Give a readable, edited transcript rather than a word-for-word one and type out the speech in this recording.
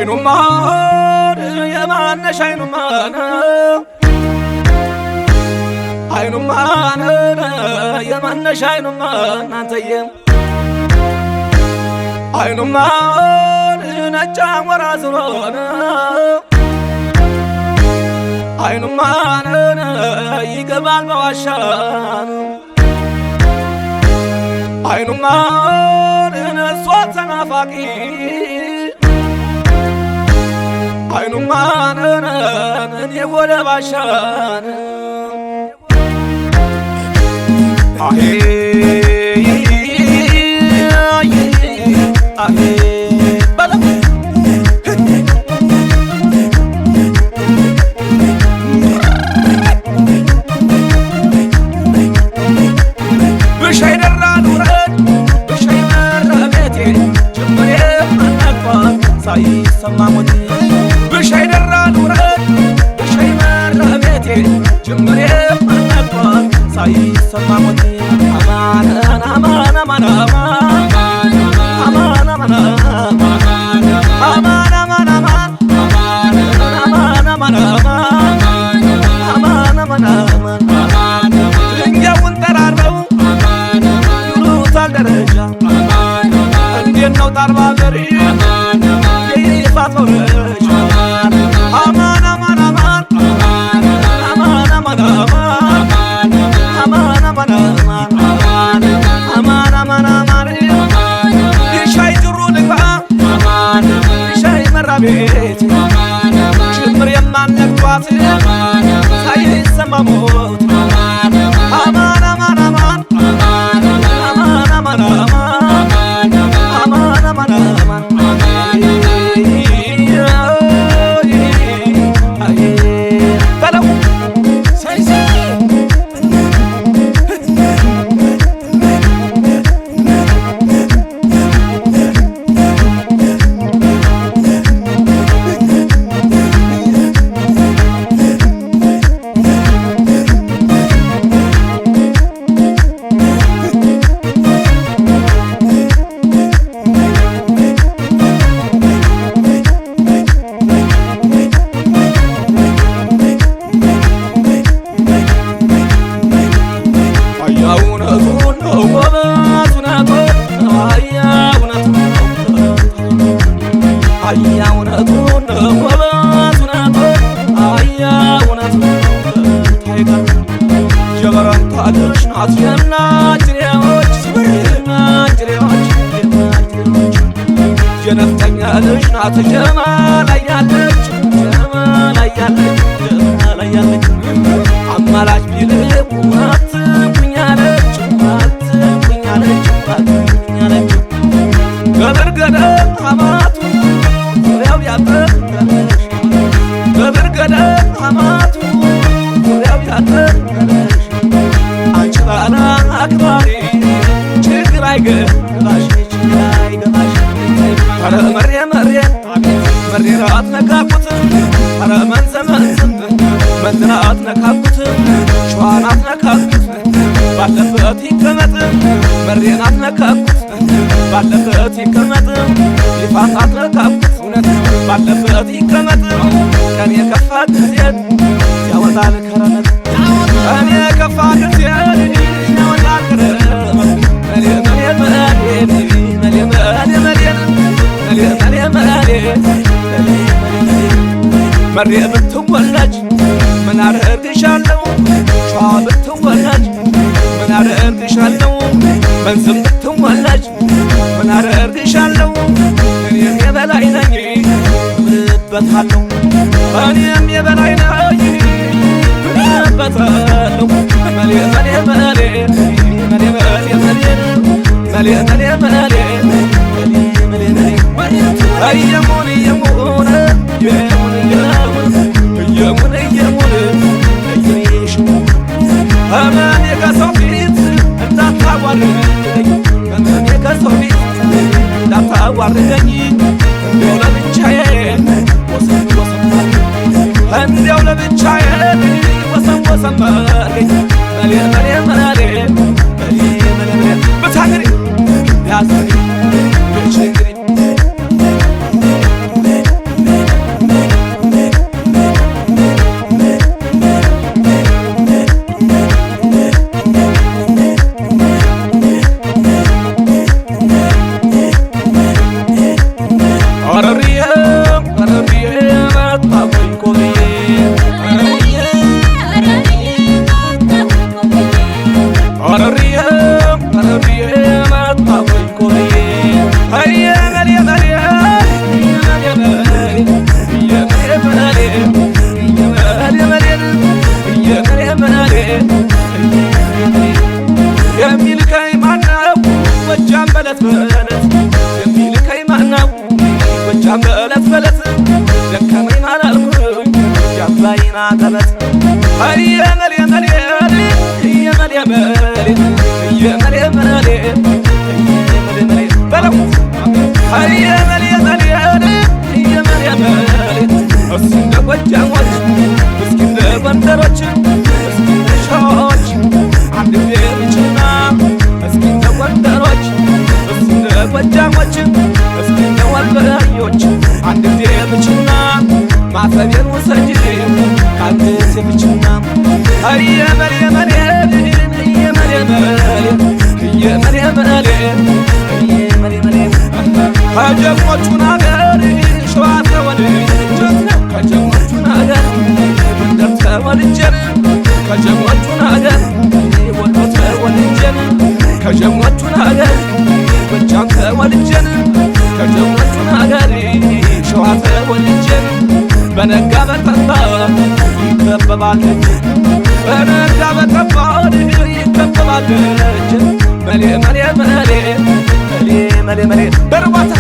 አይኑማ የማነሽ አይኑማ አይኑማ የማነሽ አይኑማ እናንተዬ አይኑማ ነጫ ወራዝሮን አይኑማ ይገባል በዋሻን አይኑማ እሷ ተናፋቂ አይኑማ እኔ ወደ ባሻን አሄ አሄ ሰማሞት ብሻይ ደራ ኑረት ብሻይ መረቤቴ ጅምሬ ማነቋት ሳይሰማሞት አማን አማን አማን አማን አማን አማን አማን አማን አማን አማን አማን ድንጋዩን ጠራርበው ይሉታል ደረጃ እንዴት ነው ጣርባ ገሪ ፋቶረሽ አማን አማን አማን አማን አማን አማን አማን አማን አማን አማን የሻይ ጅሩ ልግባ የሻይ መራቤት ጭምር የማነግቷት ሳይሰማ ሞት አማን አማን አማን አማን አማን አማን አማን አማን የነፍጠኛልሽ ናት ጀማላያለች ጀማላያለች አማላች ቢልቁ አትኩኛለች በብርገደ አማቱ ዙሪያው ያጠረሽ በብርገደ አማቱ ዙሪያው ያጠረሽ አንቺ ባላ አክባሪ ችግር አይገባሽ አረ መሬ መሬራት ነካኩት አረ መንዝራት ነካኩት ሸዋናት ነካኩት ባለበት ይቀመጥ መሬናት ነካኩት ባለበት ይቀመጥ ይፋታት ነካኩት እውነት ባለበት ይቀመጥ ቀን የከፋ ጊዜ ያወጣል ከረመት ቀን የከፋ ጊዜ ያወጣል ከረመት መሬ ብትወለጅ ምን አደርግሻለሁ ሸዋ ብትወለጅ ምን አደርግሻለሁ መንዝም ብትወለጅ ምን አደርግሻለሁ እኔም የበላይ ነኝ እምልበታለሁ እኔም የበላይ ነኝ እምልበታለሁ መሌ መሌ መሌ መሌ መሌ መሌ መሌ እየሙን እየሙን እየሙን እየሙን እየሙን እየሽ እመኔ ከሰው ፊት እንዳታዋርደኝ እመኔ ከሰው ፊት እንዳታዋርደኝ እንዲያው ለብቻዬ ወሰን ወሰን እንዲያው ለብቻዬ ወሰን ወሰን በለኝ መሌ መሌ መሌ መሌ መሌ በለት የሚልከኝ ማነው ጎጃም በለት በለት ደከመኝ ማላልኩኝ የአባይን አቀበት የመል የመል የመል የመል የመል የመል የመል በለው የመል የመል የመል የመል እስኪ እንደ ጎጃሞች እስኪ እንደ ጎንደሮች እስኪ እንደ ሸዋዎች አንድ ቤርችና እስኪ እንደ ጎንደሮች እስኪ እንደ ጎጃሞች እስኪ እንደ ወልበዮች አንድ ቤርችና ማፈቤን ውሰጅ ካንተ ብቻና የመል የመል የመል የመል የመል የመል የመል የመል ከጀግኖቹን አገር ሸዋ ተወልጄ ከጀግኖቹን አገር ጎንደር ተወልጄ ከጀግኖቹን አገር ወሎ ተወልጄ ከጀግኖቹን አገር ጎጃም ተወልጄ ከጀግኖቹን አገር ሸዋ ተወልጄ በነጋ በጠባ ይከበባል በነጋ በጠባ ይከበባል መሌ መሌ መሌ መሌ መሌ መሌ በርባታ